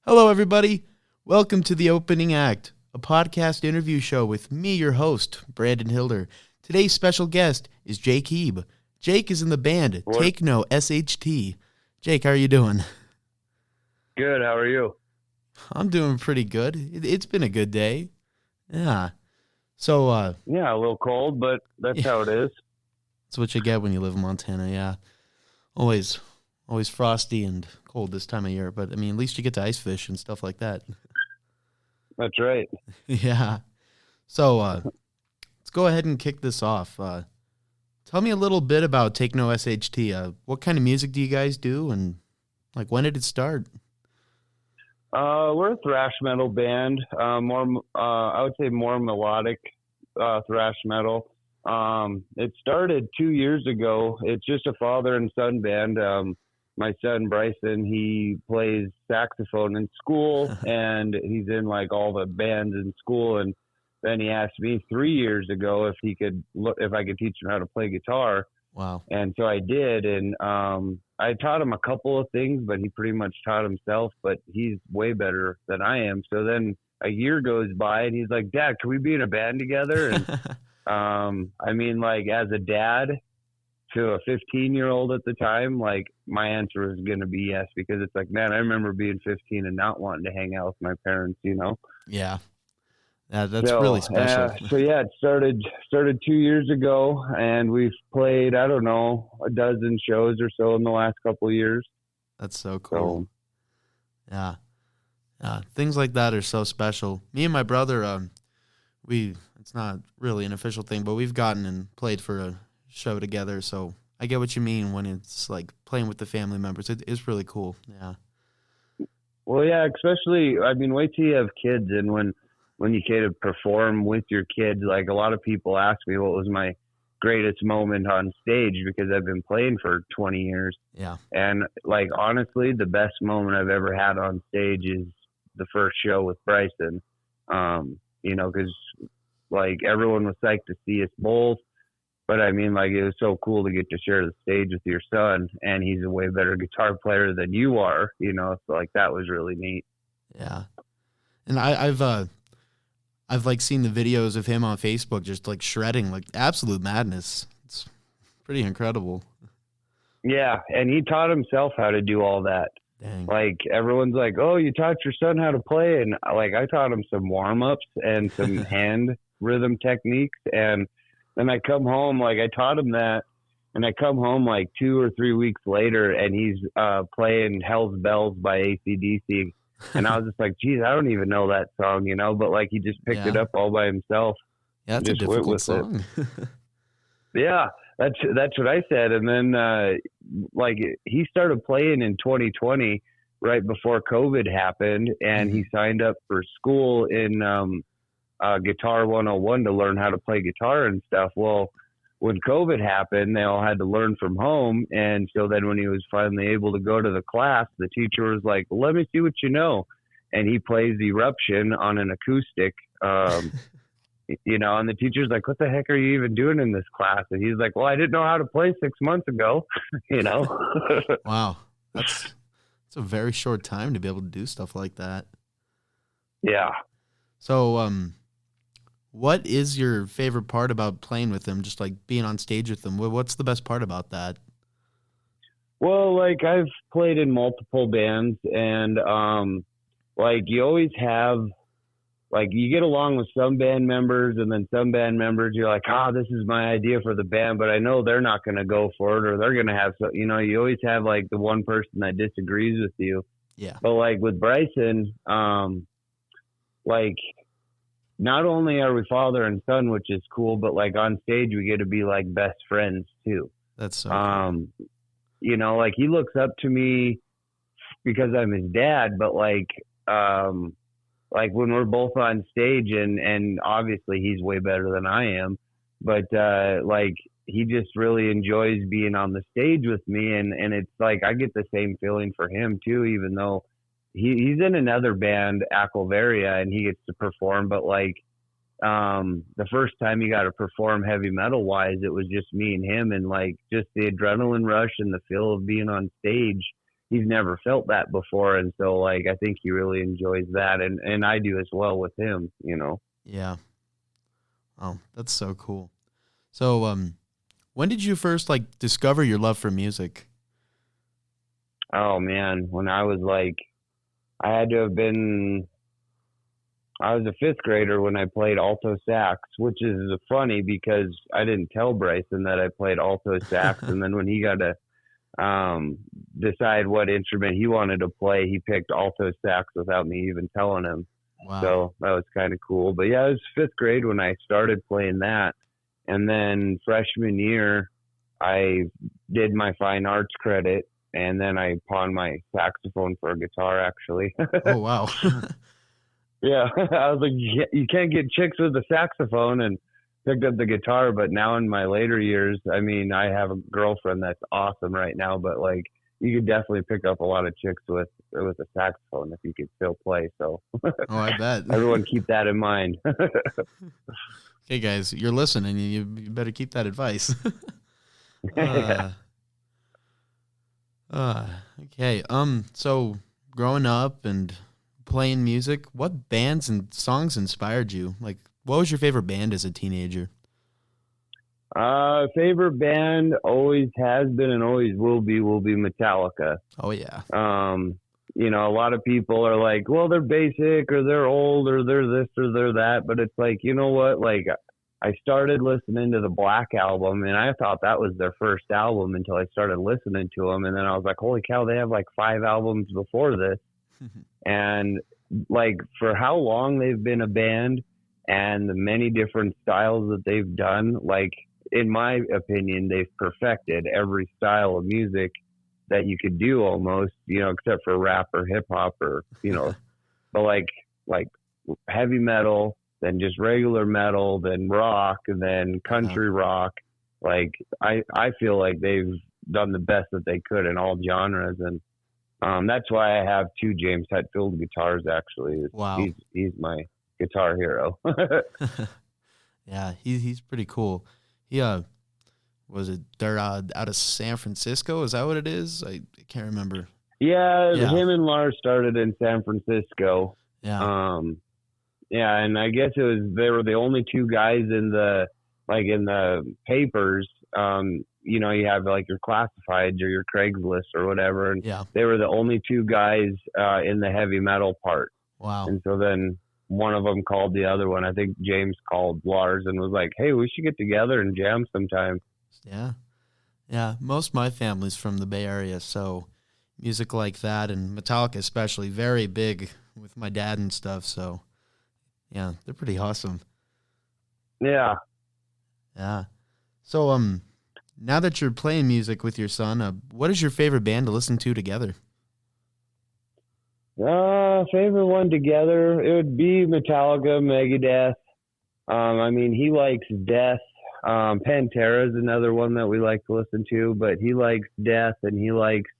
Hello, everybody. Welcome to The Opening Act, a podcast interview show with me, your host, Brandon Hilder. Today's special guest is Jake Hieb. Jake is in the band Take No SHT. Jake, how are you doing? Good. How are you? I'm doing pretty good. It's been a good day. Yeah. So, Yeah, a little cold, but that's how it is. That's what you get when you live in Montana, yeah. Always frosty and cold this time of year, but I mean, at least you get to ice fish and stuff like that. That's right. Yeah. So, let's go ahead and kick this off. Tell me a little bit about Take No SHT. What kind of music do you guys do, and like when did it start? We're a thrash metal band. I would say more melodic thrash metal. It started 2 years ago. It's just a father and son band. My son Bryson, he plays saxophone in school, and he's in like all the bands in school. And then he asked me 3 years ago if I could teach him how to play guitar. Wow. And so I did, and I taught him a couple of things, but he pretty much taught himself, but he's way better than I am. So then a year goes by, and he's like, "Dad, can we be in a band together?" And I mean, like, as a dad to a 15-year-old at the time, like, my answer is going to be yes, because it's like, man, I remember being 15 and not wanting to hang out with my parents, you know? Yeah. That's really special. It started 2 years ago, and we've played, I don't know, a dozen shows or so in the last couple of years. That's so cool. Yeah. Things like that are so special. Me and my brother, it's not really an official thing, but we've gotten and played for a show together. So I get what you mean when it's like playing with the family members. It's really cool. Yeah. Well, yeah, especially, I mean, wait till you have kids, and when you get to perform with your kids, like, a lot of people ask me what was my greatest moment on stage, because I've been playing for 20 years. Yeah. And, like, honestly, the best moment I've ever had on stage is the first show with Bryson. Because, like, everyone was psyched to see us both. But, I mean, like, it was so cool to get to share the stage with your son, and he's a way better guitar player than you are, you know? So, like, that was really neat. Yeah. And I've like seen the videos of him on Facebook just like shredding, like absolute madness. It's pretty incredible. Yeah, and he taught himself how to do all that. Dang. Like, everyone's like, "Oh, you taught your son how to play," and like, I taught him some warm-ups and some hand rhythm techniques, and then I come home, like, I taught him that, and I come home like 2 or 3 weeks later, and he's playing "Hell's Bells" by AC/DC. And I was just like, geez, I don't even know that song, you know, but like, he just picked it up all by himself. Yeah, that's a difficult song. Yeah, that's what I said. And then, like, he started playing in 2020, right before COVID happened, and he signed up for school in Guitar 101 to learn how to play guitar and stuff. Well, when COVID happened, they all had to learn from home. And so then when he was finally able to go to the class, the teacher was like, "Let me see what you know." And he plays Eruption on an acoustic, you know, and the teacher's like, "What the heck are you even doing in this class?" And he's like, "Well, I didn't know how to play 6 months ago," you know? Wow. That's a very short time to be able to do stuff like that. Yeah. So, what is your favorite part about playing with them? Just like being on stage with them. What's the best part about that? Well, like, I've played in multiple bands, and like, you always have, like, you get along with some band members, and then some band members, you're like, this is my idea for the band, but I know they're not going to go for it, or they're going to have, so, you know, you always have like the one person that disagrees with you. Yeah. But like with Bryson, like, not only are we father and son, which is cool, but like on stage we get to be like best friends too. That's so cool. You know, like, he looks up to me because I'm his dad, but like when we're both on stage, and obviously he's way better than I am, but like, he just really enjoys being on the stage with me, and it's like I get the same feeling for him too, even though he's in another band, Aquavaria, and he gets to perform, but like, the first time he got to perform heavy metal wise, it was just me and him, and like, just the adrenaline rush and the feel of being on stage he's never felt that before. And so like, I think he really enjoys that. And I do as well with him, you know? Yeah. Oh, that's so cool. So, when did you first like discover your love for music? Oh man, when I was like, I had to have been, I was a fifth grader when I played alto sax, which is funny because I didn't tell Bryson that I played alto sax. And then when he got to decide what instrument he wanted to play, he picked alto sax without me even telling him. Wow. So that was kind of cool. But yeah, it was fifth grade when I started playing that. And then freshman year, I did my fine arts credit, and then I pawned my saxophone for a guitar, actually. Oh, wow. Yeah, I was like, you can't get chicks with a saxophone, and picked up the guitar. But now in my later years, I mean, I have a girlfriend that's awesome right now, but like, you could definitely pick up a lot of chicks with a saxophone if you could still play. So, Oh, I bet. Everyone keep that in mind. Okay, guys, you're listening. You better keep that advice. Okay. So growing up and playing music, what bands and songs inspired you? Like, what was your favorite band as a teenager? Favorite band always has been and always will be Metallica. Oh yeah. You know, a lot of people are like, well, they're basic or they're old or they're this or they're that. But it's like, you know what? Like, I started listening to the Black Album, and I thought that was their first album until I started listening to them. And then I was like, holy cow, they have like 5 albums before this. And like, for how long they've been a band and the many different styles that they've done, like, in my opinion, they've perfected every style of music that you could do almost, you know, except for rap or hip hop or, you know, but like heavy metal, then just regular metal, then rock, and then country rock. Like, I feel like they've done the best that they could in all genres. And that's why I have 2 James Hetfield guitars, actually. Wow. He's my guitar hero. Yeah, he's pretty cool. He was it they're out of San Francisco? Is that what it is? I can't remember. Yeah, him and Lars started in San Francisco. Yeah. Yeah, and I guess they were the only 2 guys in the papers. You know, you have like your classifieds or your Craigslist or whatever, and they were the only 2 guys in the heavy metal part. Wow. And so then one of them called the other one. I think James called Lars and was like, hey, we should get together and jam sometime. Yeah. Yeah. Most of my family's from the Bay Area, so music like that and Metallica especially, very big with my dad and stuff. So yeah, they're pretty awesome. Yeah. Yeah. So now that you're playing music with your son, what is your favorite band to listen to together? Favorite one together, it would be Metallica, Megadeth. I mean, he likes Death. Pantera is another one that we like to listen to, but he likes Death and he likes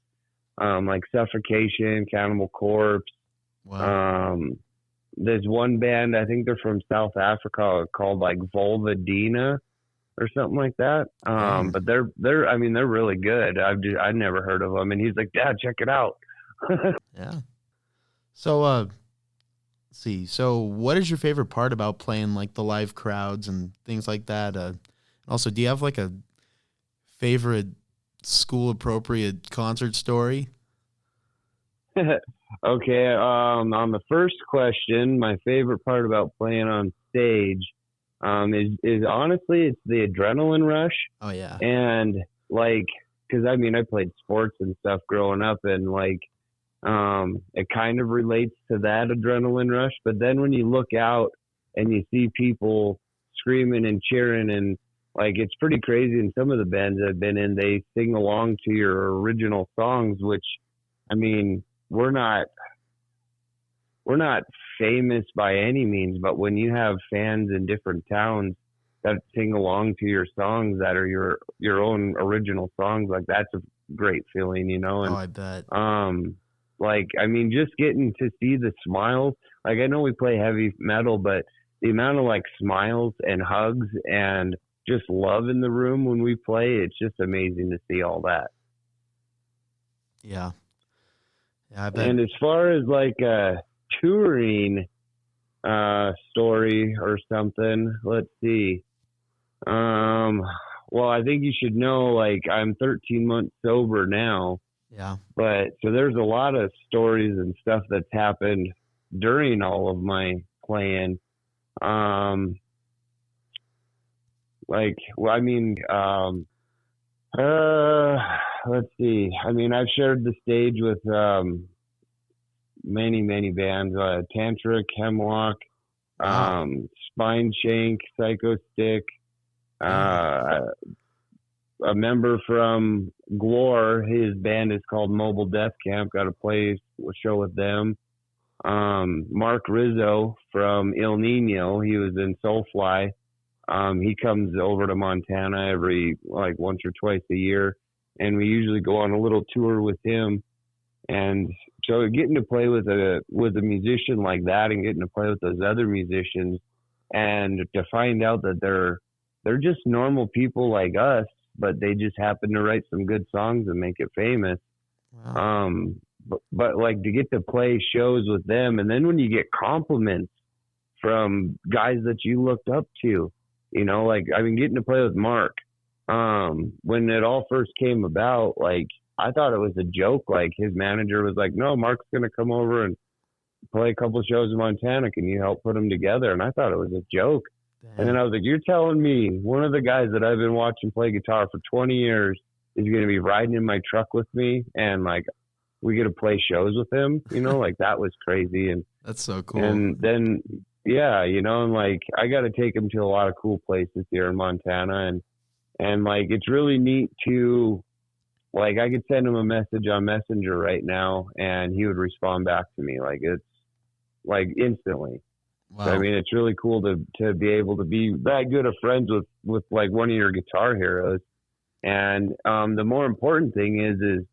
like Suffocation, Cannibal Corpse. Wow. There's one band, I think they're from South Africa, called like Volvadina or something like that. But they're really good. I've never heard of them, and he's like, Dad, check it out. Yeah. So, let's see. So, what is your favorite part about playing like the live crowds and things like that? Also, do you have like a favorite school appropriate concert story? Okay. On the first question, my favorite part about playing on stage is honestly, it's the adrenaline rush. Oh yeah. And like, cause I mean, I played sports and stuff growing up, and like, it kind of relates to that adrenaline rush. But then when you look out and you see people screaming and cheering, and like, it's pretty crazy. And some of the bands I've been in, they sing along to your original songs, which, I mean, we're not famous by any means, but when you have fans in different towns that sing along to your songs that are your own original songs, like, that's a great feeling, you know? And, I bet. Like, I mean, just getting to see the smiles, like, I know we play heavy metal, but the amount of like smiles and hugs and just love in the room when we play, it's just amazing to see all that. Yeah. Yeah, I bet. And as far as like a touring story or something, let's see. Well, I think you should know, like, I'm 13 months sober now, Yeah. but so there's a lot of stories and stuff that's happened during all of my playing. Like, well, I mean, let's see. I mean, I've shared the stage with many bands, Tantric, Hemlock, Wow. Spine Shank, Psycho Stick, Dang. a member from Glore, his band is called Mobile Death Camp, got to play a show with them. Mark Rizzo from Il Nino, he was in Soulfly. He comes over to Montana every, like, once or twice a year, and we usually go on a little tour with him. And so getting to play with a musician like that, and getting to play with those other musicians, and to find out that they're just normal people like us, but they just happen to write some good songs and make it famous. Wow. But like, to get to play shows with them, and then when you get compliments from guys that you looked up to, you know, like, I mean, getting to play with Mark, when it all first came about, like, I thought it was a joke. Like, his manager was like, "No, Mark's going to come over and play a couple of shows in Montana. Can you help put them together?" And I thought it was a joke. And then Dang. I was like, "You're telling me one of the guys that I've been watching play guitar for 20 years is going to be riding in my truck with me, and like, we get to play shows with him?" You know, like, that was crazy. That's so cool. And then, yeah, you know, and like, I got to take him to a lot of cool places here in Montana, and like, it's really neat to, like, I could send him a message on Messenger right now, and he would respond back to me. Like, it's like instantly. So, I Wow. mean, it's really cool to be able to be that good of friends with like one of your guitar heroes. And the more important thing is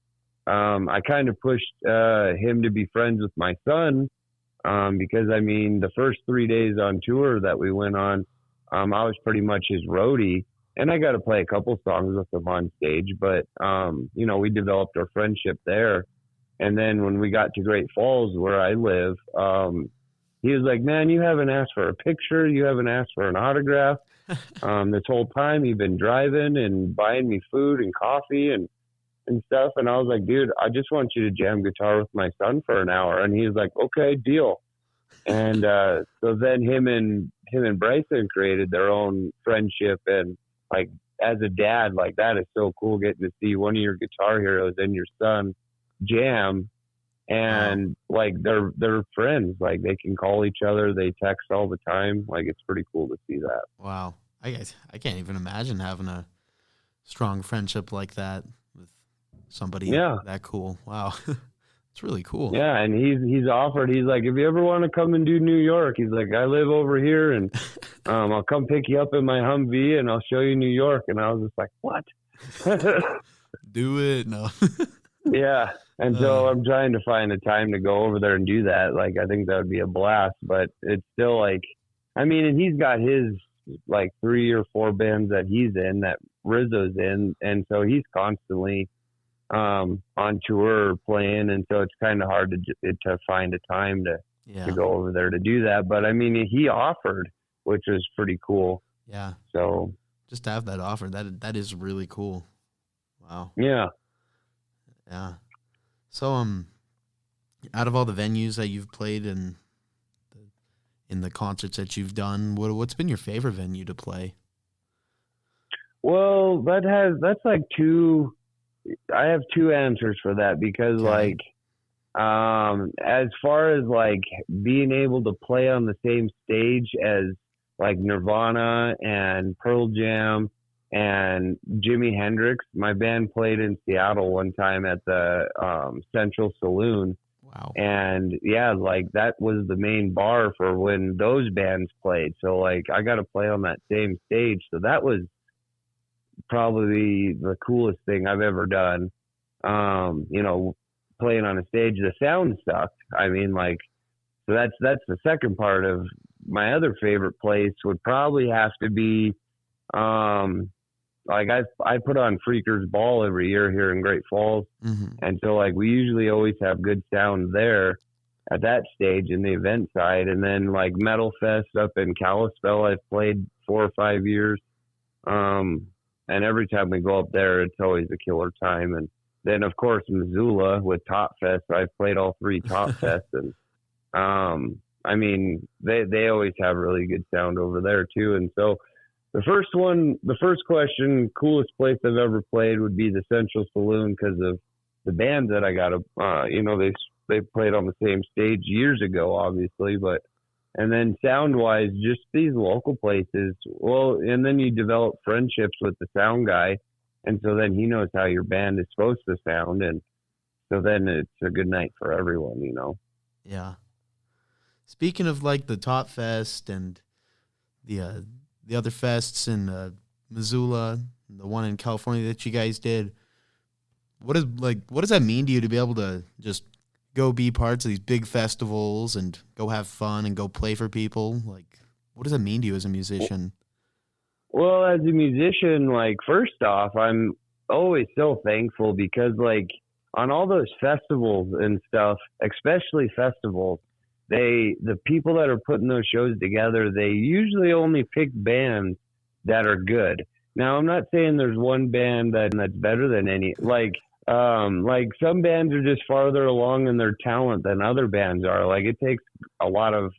I kind of pushed him to be friends with my son, because, I mean, the first 3 days on tour that we went on, I was pretty much his roadie, and I got to play a couple songs with him on stage. But you know, we developed our friendship there. And then when we got to Great Falls, where I live, he was like, "Man, you haven't asked for a picture. You haven't asked for an autograph. This whole time you've been driving and buying me food and coffee and stuff." And I was like, "Dude, I just want you to jam guitar with my son for an hour." And he was like, "Okay, deal." And so then him and Bryson created their own friendship. And like, as a dad, like, that is so cool, getting to see one of your guitar heroes and your son jam. Wow. And like, they're friends. Like, they can call each other, they text all the time. Like, it's pretty cool to see that. Wow. I can't even imagine having a strong friendship like that with somebody Yeah. that cool. Wow. It's really cool. Yeah, and he's offered. He's like, "If you ever want to come and do New York," he's like, "I live over here, and I'll come pick you up in my Humvee, and I'll show you New York." And I was just like, "What?" Do it. No. Yeah, and so I'm trying to find a time to go over there and do that. Like, I think that would be a blast. But it's still like, I mean, and he's got his like 3 or 4 bands that he's in, that Rizzo's in, and so he's constantly on tour playing, and so it's kind of hard to find a time to Yeah. go over there to do that. But I mean, he offered, which was pretty cool. Yeah. So Just to have that offer, that is really cool. Wow. yeah. Yeah. So out of all the venues that you've played in the concerts that you've done, what's been your favorite venue to play? Well, that's like two. I have two answers for that, because Okay. like, as far as like being able to play on the same stage as like Nirvana and Pearl Jam and Jimi Hendrix, my band played in Seattle one time at the Central Saloon. Wow. And yeah, like, that was the main bar for when those bands played. So like, I got to play on that same stage. So that was probably the coolest thing I've ever done. You know, playing on a stage, the sound sucked. I mean, like, so that's the second part of. My other favorite place would probably have to be, Hieb. like I put on Freakers Ball every year here in Great Falls. Mm-hmm. And so like we usually always have good sound there at that stage in the event side. And then like Metal Fest up in Kalispell, I've played 4 or 5 years. And every time we go up there, it's always a killer time. And then of course Missoula with Top Fest, I've played all 3 Top Fests, and I mean they always have really good sound over there too. And so the first question, coolest place I've ever played would be the Central Saloon, because of the band that I got to, they played on the same stage years ago, obviously, and then sound wise, just these local places. Well, and then you develop friendships with the sound guy. And so then he knows how your band is supposed to sound. And so then it's a good night for everyone, Yeah. Speaking of like the Top Fest and the other fests in Missoula, the one in California that you guys did, what does that mean to you to be able to just go be parts of these big festivals and go have fun and go play for people? Like, what does that mean to you as a musician? Well, as a musician, like, first off, I'm always so thankful because, like, on all those festivals and stuff, especially festivals, the people that are putting those shows together, they usually only pick bands that are good. Now, I'm not saying there's one band that's better than any. Like some bands are just farther along in their talent than other bands are. Like, it takes a lot of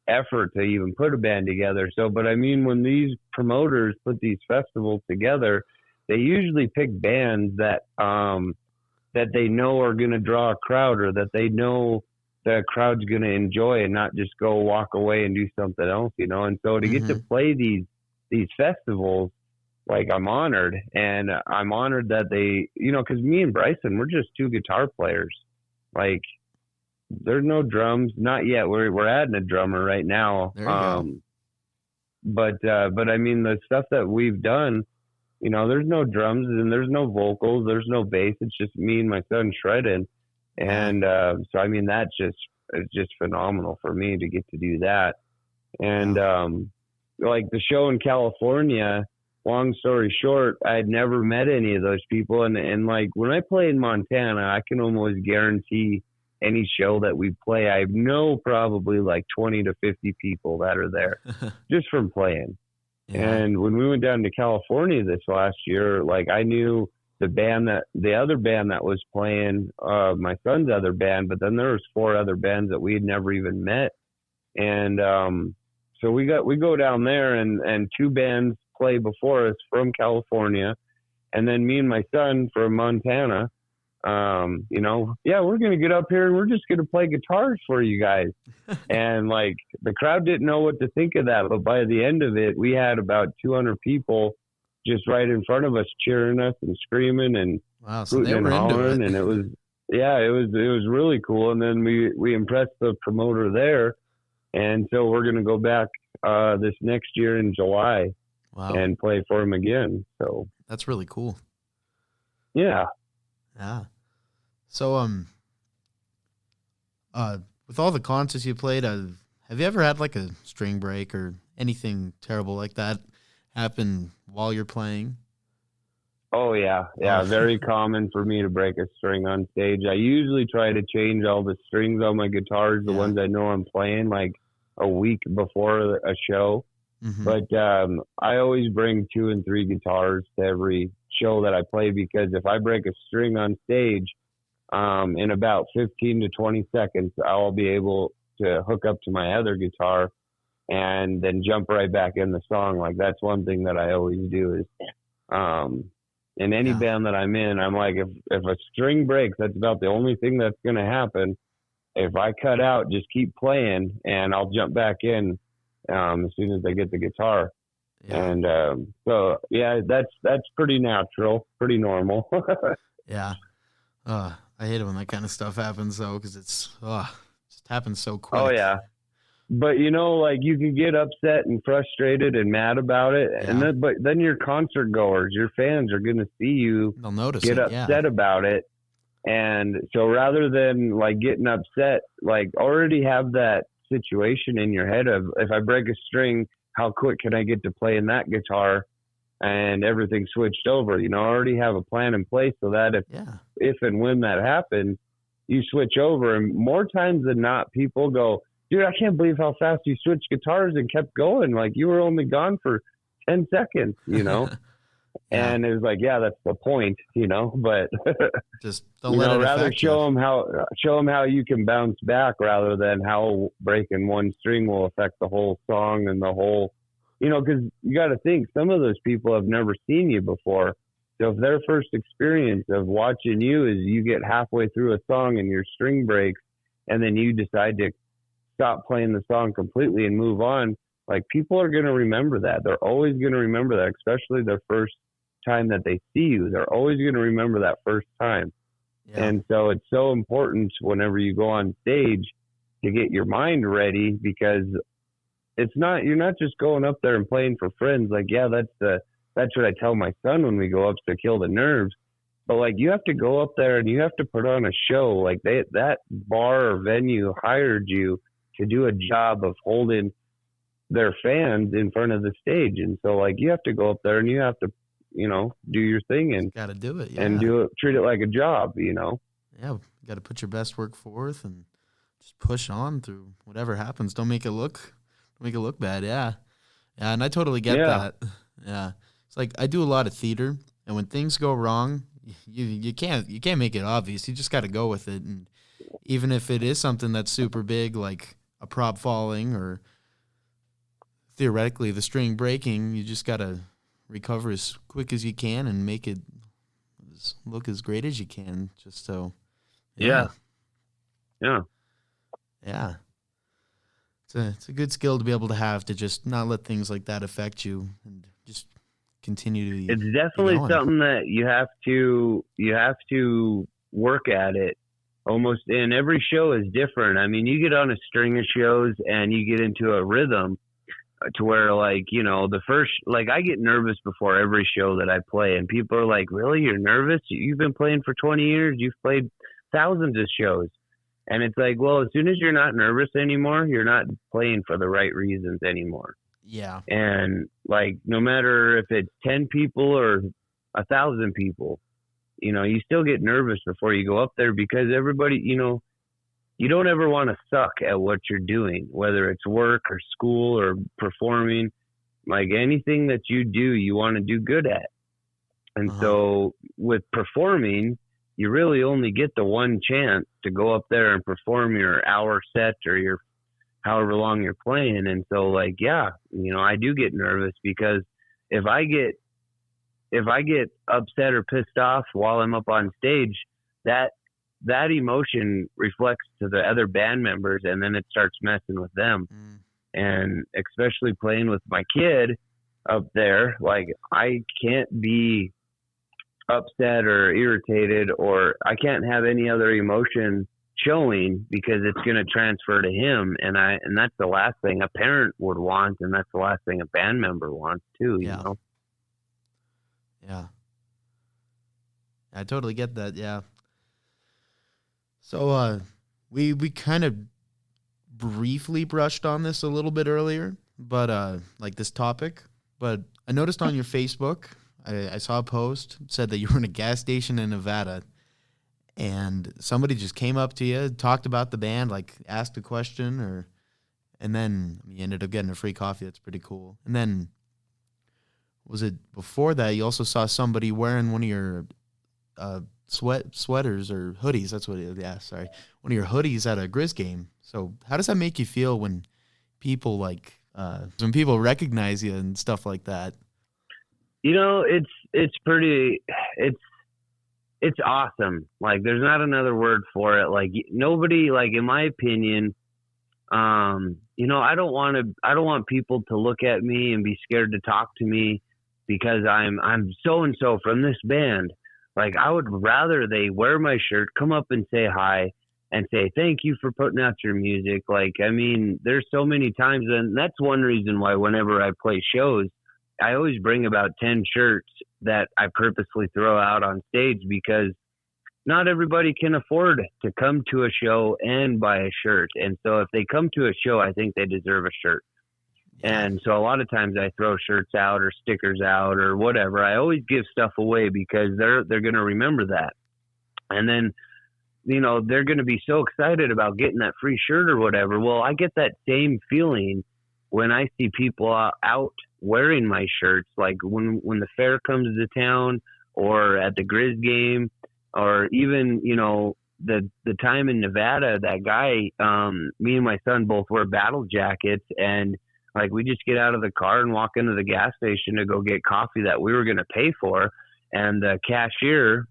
effort to even put a band together. So, but I mean, when these promoters put these festivals together, they usually pick bands that they know are going to draw a crowd, or that they know the crowd's going to enjoy, and not just go walk away and do something else, And so to get to play these festivals, like, I'm honored, and I'm honored that they, because me and Bryson, we're just 2 guitar players. Like, there's no drums, not yet. We're adding a drummer right now. There you go. But I mean, the stuff that we've done, there's no drums and there's no vocals, there's no bass. It's just me and my son shredding. And so I mean, it's just phenomenal for me to get to do that. And like the show in California, long story short, I had never met any of those people. And like when I play in Montana, I can almost guarantee any show that we play, I know probably like 20 to 50 people that are there just from playing. Yeah. And when we went down to California this last year, like, I knew the other band that was playing, my son's other band, but then there was 4 other bands that we had never even met. And so we go down there, and 2 bands play before us from California, and then me and my son from Montana. We're going to get up here and we're just going to play guitars for you guys. And like, the crowd didn't know what to think of that. But by the end of it, we had about 200 people just right in front of us, cheering us and screaming and hooting and hollering. And it was really cool. And then we impressed the promoter there. And so we're going to go back, this next year in July and play for him again. So that's really cool. Yeah. Yeah. So, with all the concerts you played, have you ever had like a string break or anything terrible like that happen while you're playing? Oh yeah. Yeah. Very common for me to break a string on stage. I usually try to change all the strings on my guitars, the ones I know I'm playing, like a week before a show. Mm-hmm. But, I always bring 2 and 3 guitars to every show that I play, because if I break a string on stage, in about 15 to 20 seconds, I'll be able to hook up to my other guitar and then jump right back in the song. Like, that's one thing that I always do is, in any band that I'm in, I'm like, if a string breaks, that's about the only thing that's going to happen. If I cut out, just keep playing and I'll jump back in, as soon as I get the guitar. Yeah. And, so yeah, that's pretty natural, pretty normal. Yeah. I hate it when that kind of stuff happens, though, because it just happens so quick. Oh, yeah. But, like, you can get upset and frustrated and mad about it. Yeah. But then your concert goers, your fans are going to see you get upset about it. And so rather than, like, getting upset, like, already have that situation in your head of, if I break a string, how quick can I get to playing that guitar? and everything switched over. I already have a plan in place so that if and when that happens, you switch over. And more times than not, people go, dude, I can't believe how fast you switched guitars and kept going. Like, you were only gone for 10 seconds, And it was like, yeah, that's the point, but just don't let it rather affect show them how you can bounce back rather than how breaking one string will affect the whole song and the whole, because you got to think some of those people have never seen you before. So if their first experience of watching you is you get halfway through a song and your string breaks and then you decide to stop playing the song completely and move on, like, people are going to remember that. They're always going to remember that, especially their first time that they see you. They're always going to remember that first time. Yeah. And so it's so important whenever you go on stage to get your mind ready, because you're not just going up there and playing for friends. Like, yeah, that's what I tell my son when we go up to kill the nerves. But like, you have to go up there and you have to put on a show. Like, that bar or venue hired you to do a job of holding their fans in front of the stage. And so like, you have to go up there and you have to, do your thing and got to do it. Yeah. And treat it like a job, Yeah. You got to put your best work forth and just push on through whatever happens. Don't make it look bad. Yeah. Yeah. And I totally get that. Yeah. It's like, I do a lot of theater, and when things go wrong, you can't make it obvious. You just got to go with it. And even if it is something that's super big, like a prop falling or theoretically the string breaking, you just got to recover as quick as you can and make it look as great as you can, just so. Yeah. It's a good skill to be able to have, to just not let things like that affect you and just continue to. It's definitely something that you have to work at it. Almost, and every show is different. I mean, you get on a string of shows and you get into a rhythm to where, like, the first, like, I get nervous before every show that I play, and people are like, really, you're nervous? You've been playing for 20 years. You've played thousands of shows. And it's like, well, as soon as you're not nervous anymore, you're not playing for the right reasons anymore. Yeah. And like, no matter if it's 10 people or 1,000 people, you still get nervous before you go up there, because everybody, you don't ever want to suck at what you're doing, whether it's work or school or performing. Like, anything that you do, you want to do good at. And so with performing, you really only get the one chance to go up there and perform your hour set or your however long you're playing. And so, like, yeah, I do get nervous, because if I get upset or pissed off while I'm up on stage, that emotion reflects to the other band members, and then it starts messing with them. And especially playing with my kid up there, like, I can't be upset or irritated, or I can't have any other emotion showing, because it's going to transfer to him. And that's the last thing a parent would want. And that's the last thing a band member wants too, you know? Yeah. I totally get that. Yeah. So, we kind of briefly brushed on this a little bit earlier, but, like this topic, but I noticed on your Facebook, I saw a post, said that you were in a gas station in Nevada, and somebody just came up to you, talked about the band, like asked a question, and then you ended up getting a free coffee. That's pretty cool. And then, was it before that you also saw somebody wearing one of your sweaters or hoodies? That's what it is. Yeah, sorry. One of your hoodies at a Grizz game. So how does that make you feel when people when people recognize you and stuff like that? It's pretty, it's awesome. Like, there's not another word for it. Like, nobody, like, in my opinion, I don't want people to look at me and be scared to talk to me because I'm so-and-so from this band. Like, I would rather they wear my shirt, come up and say hi and say, thank you for putting out your music. Like, I mean, there's so many times, and that's one reason why whenever I play shows, I always bring about 10 shirts that I purposely throw out on stage, because not everybody can afford to come to a show and buy a shirt. And so if they come to a show, I think they deserve a shirt. Yeah. And so a lot of times I throw shirts out or stickers out or whatever. I always give stuff away because they're going to remember that. And then, they're going to be so excited about getting that free shirt or whatever. Well, I get that same feeling when I see people out wearing my shirts, like when the fair comes to town or at the Grizz game, or even, the time in Nevada, that guy, me and my son both wear battle jackets, and like we just get out of the car and walk into the gas station to go get coffee that we were going to pay for. And the cashier,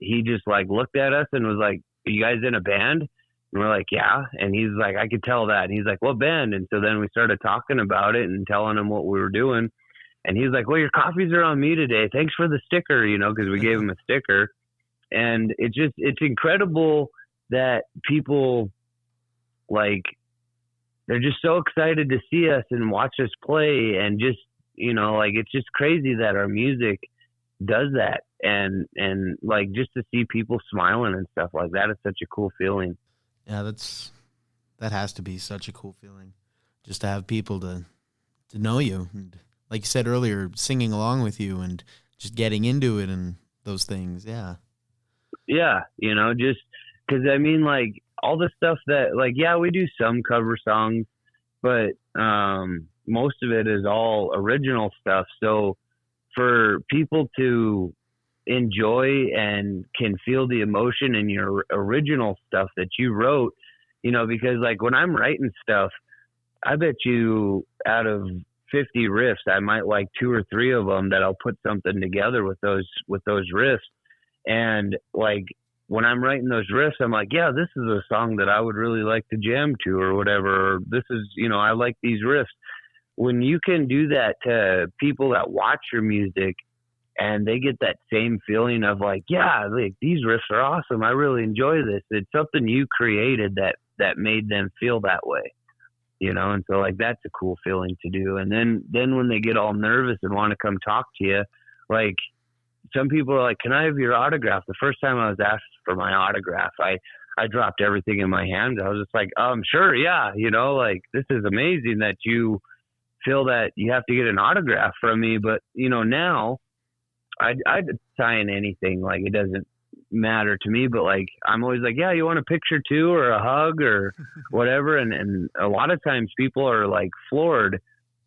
he just like looked at us and was like, "Are you guys in a band?" And we're like, "Yeah." And he's like, "I could tell that." And he's like, "What band?" And so then we started talking about it and telling him what we were doing. And he's like, "Well, your coffees are on me today. Thanks for the sticker," because we gave him a sticker. And it's incredible that people, like, they're just so excited to see us and watch us play. And just, like, it's just crazy that our music does that. And like, just to see people smiling and stuff like that is such a cool feeling. Yeah, that has to be such a cool feeling, just to have people to know you, and like you said earlier, singing along with you and just getting into it and those things. Yeah, just because like all the stuff that, like, yeah, we do some cover songs, but most of it is all original stuff. So for people to enjoy and can feel the emotion in your original stuff that you wrote, because like when I'm writing stuff, I bet you out of 50 riffs, I might like 2 or 3 of them that I'll put something together with those riffs. And like when I'm writing those riffs, I'm like, yeah, this is a song that I would really like to jam to or whatever. Or this is, I like these riffs. When you can do that to people that watch your music, and they get that same feeling of like, yeah, like these riffs are awesome, I really enjoy this. It's something you created that made them feel that way, and so like that's a cool feeling to do. And then when they get all nervous and want to come talk to you, like some people are like, "Can I have your autograph?" The first time I was asked for my autograph, I dropped everything in my hands. I was just like, sure, yeah, like this is amazing that you feel that you have to get an autograph from me. But now I'd sign anything. Like, it doesn't matter to me, but like, I'm always like, yeah, you want a picture too, or a hug or whatever. And a lot of times people are like floored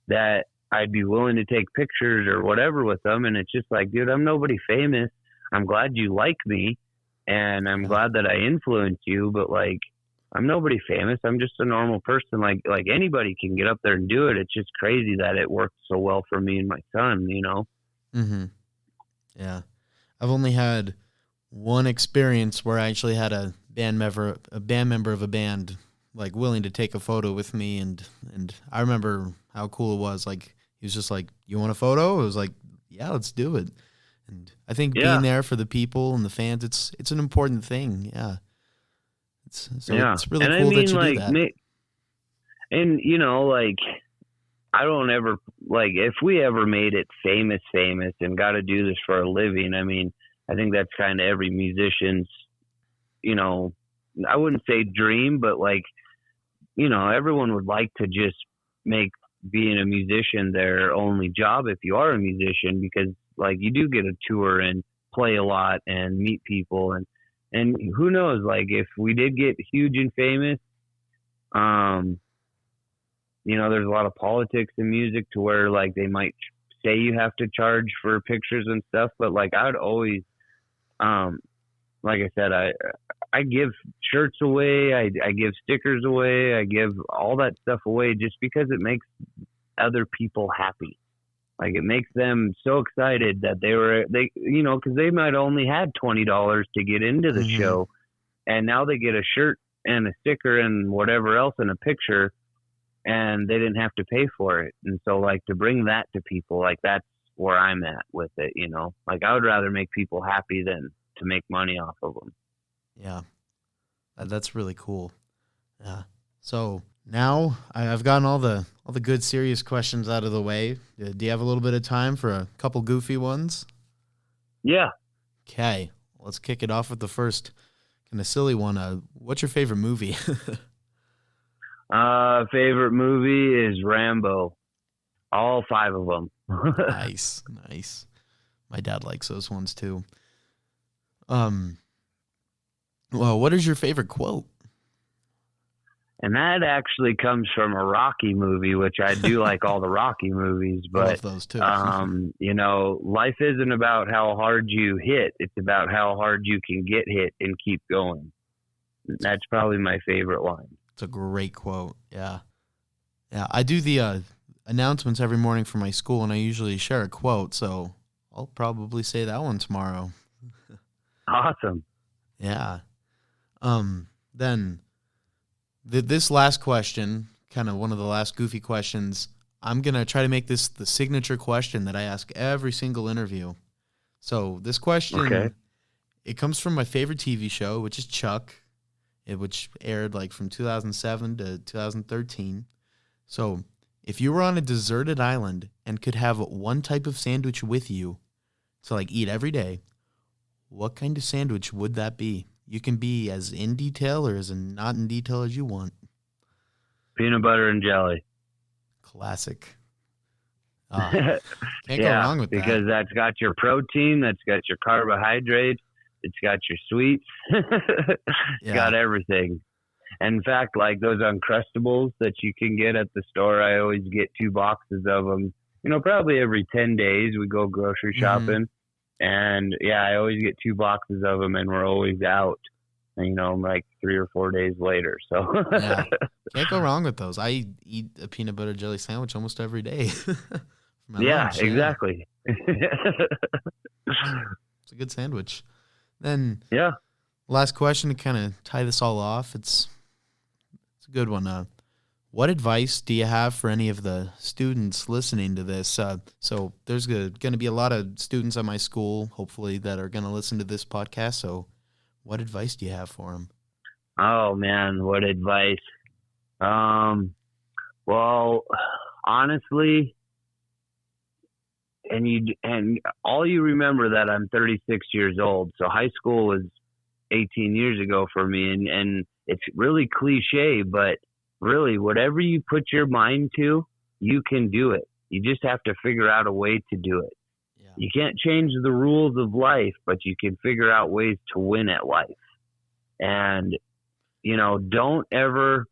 that I'd be willing to take pictures or whatever with them. And it's just like, dude, I'm nobody famous. I'm glad you like me, and I'm glad that I influenced you, but like, I'm nobody famous. I'm just a normal person. Like anybody can get up there and do it. It's just crazy that it worked so well for me and my son, Mm-hmm. Yeah. I've only had one experience where I actually had a band member of a band like willing to take a photo with me, and I remember how cool it was. Like, he was just like, "You want a photo?" I was like, "Yeah, let's do it." And I think being there for the people and the fans, it's an important thing. Yeah. It's really and cool that you like, do that. And like, I don't ever, like, if we ever made it famous and got to do this for a living, I mean, I think that's kind of every musician's, I wouldn't say dream, but like, everyone would like to just make being a musician their only job if you are a musician, because like you do get a tour and play a lot and meet people, and who knows, like if we did get huge and famous, there's a lot of politics in music to where like they might say you have to charge for pictures and stuff, but like I would always, like I said, I give shirts away, I give stickers away, I give all that stuff away just because it makes other people happy. Like, it makes them so excited that because they might only had $20 to get into the show, and now they get a shirt and a sticker and whatever else and a picture, and they didn't have to pay for it. And so like, to bring that to people, like, that's where I'm at with it, like I would rather make people happy than to make money off of them. Yeah. That's really cool. Yeah. So now I've gotten all the good serious questions out of the way. Do you have a little bit of time for a couple goofy ones? Yeah. Okay. Let's kick it off with the first kind of silly one. What's your favorite movie? Favorite movie is Rambo. All 5 of them. Nice. My dad likes those ones too. Well, what is your favorite quote? And that actually comes from a Rocky movie, which I do like all the Rocky movies, but I love those too. Life isn't about how hard you hit. It's about how hard you can get hit and keep going. That's probably my favorite line. It's a great quote. Yeah. I do the announcements every morning for my school, and I usually share a quote, so I'll probably say that one tomorrow. Awesome. Yeah. Then this last question, kind of one of the last goofy questions, I'm going to try to make this the signature question that I ask every single interview. So this question, It comes from my favorite TV show, which is Chuck, which aired like from 2007 to 2013. So if you were on a deserted island and could have one type of sandwich with you to like eat every day, what kind of sandwich would that be? You can be as in detail or as not in detail as you want. Peanut butter and jelly. Classic. Can't go wrong with that. Because that's got your protein, that's got your carbohydrates, it's got your sweets, it's got everything. And in fact, like those Uncrustables that you can get at the store, I always get 2 boxes of them. Probably every 10 days we go grocery shopping. And I always get 2 boxes of them, and we're always out, like 3 or 4 days later. So can't go wrong with those. I eat a peanut butter jelly sandwich almost every day. Lunch. Exactly. It's a good sandwich. Then last question to kind of tie this all off. It's a good one. What advice do you have for any of the students listening to this? So there's going to be a lot of students at my school, hopefully, that are going to listen to this podcast. So what advice do you have for them? Oh, man, what advice? Well, honestly, and all you remember that I'm 36 years old. So high school was 18 years ago for me. And it's really cliche, but really, whatever you put your mind to, you can do it. You just have to figure out a way to do it. Yeah. You can't change the rules of life, but you can figure out ways to win at life. And, don't ever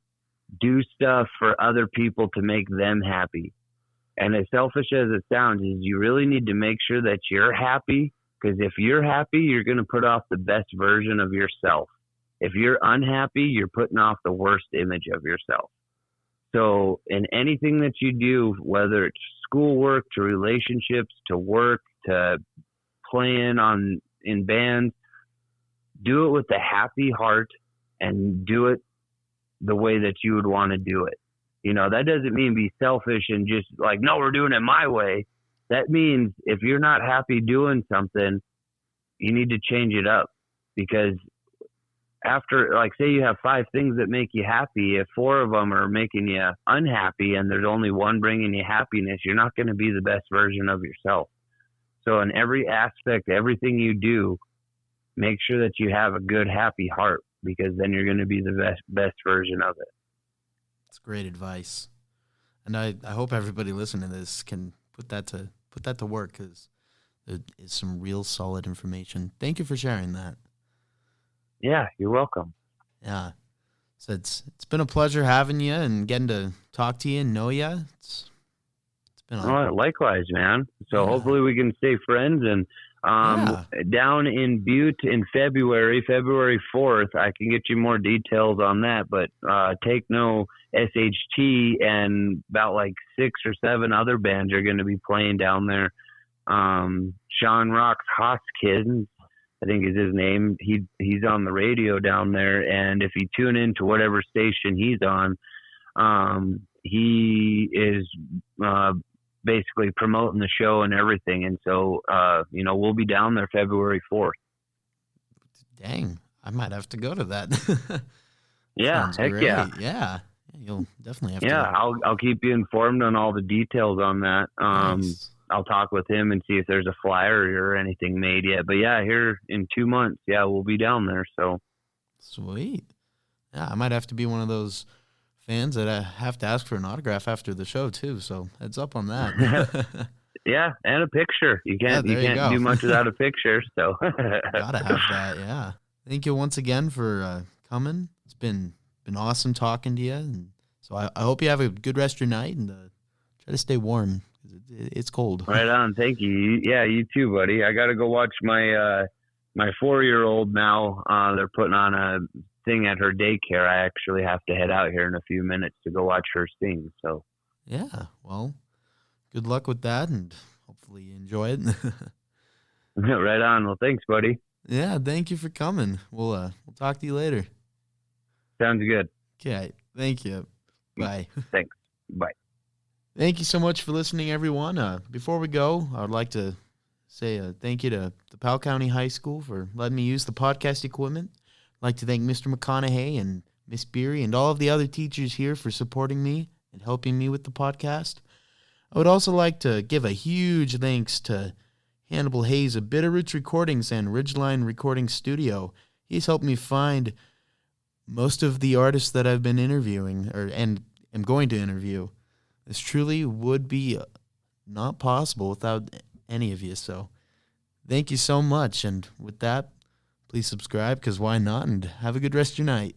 do stuff for other people to make them happy. And as selfish as it sounds, is you really need to make sure that you're happy, because if you're happy, you're going to put off the best version of yourself. If you're unhappy, you're putting off the worst image of yourself. So in anything that you do, whether it's schoolwork to relationships to work to playing in bands, do it with a happy heart and do it the way that you would want to do it. That doesn't mean be selfish and just like, no, we're doing it my way. That means if you're not happy doing something, you need to change it up, because after, like, say you have 5 things that make you happy, if 4 of them are making you unhappy and there's only one bringing you happiness, you're not going to be the best version of yourself. So in every aspect, everything you do, make sure that you have a good, happy heart, because then you're going to be the best version of it. That's great advice. And I hope everybody listening to this can put that to work, because it is some real solid information. Thank you for sharing that. Yeah, you're welcome. Yeah. So it's been a pleasure having you and getting to talk to you and know you. It's been likewise, man. So hopefully we can stay friends. And down in Butte in February 4th, I can get you more details on that. But Take No, SHT, and about like 6 or 7 other bands are going to be playing down there. Sean Rock's Hoskins, I think is his name. He's on the radio down there, and if you tune into whatever station he's on, he is basically promoting the show and everything. And so, we'll be down there February 4th. Dang, I might have to go to that. Yeah, heck great. Yeah, you'll definitely have to. Yeah, I'll keep you informed on all the details on that. Nice. I'll talk with him and see if there's a flyer or anything made yet. But yeah, here in 2 months, we'll be down there. So sweet. Yeah, I might have to be one of those fans that have to ask for an autograph after the show too. So heads up on that. Yeah, and a picture. You can't do much without a picture. So gotta have that. Yeah. Thank you once again for coming. It's been awesome talking to you, and so I hope you have a good rest of your night and try to stay warm. It's cold. Right on. Thank you. Yeah, you too, buddy. I got to go watch my 4-year-old now. They're putting on a thing at her daycare. I actually have to head out here in a few minutes to go watch her sing. So yeah, well, good luck with that, and hopefully you enjoy it. Right on. Well, thanks, buddy. Yeah, thank you for coming. We'll talk to you later. Sounds good. Okay, thank you. Bye. Thanks. Bye. Thank you so much for listening, everyone. Before we go, I would like to say thank you to the Powell County High School for letting me use the podcast equipment. I'd like to thank Mr. McConaughey and Miss Beery and all of the other teachers here for supporting me and helping me with the podcast. I would also like to give a huge thanks to Hannibal Hayes of Bitterroots Recordings and Ridgeline Recording Studio. He's helped me find most of the artists that I've been interviewing and am going to interview. This truly would be not possible without any of you. So thank you so much. And with that, please subscribe, because why not? And have a good rest of your night.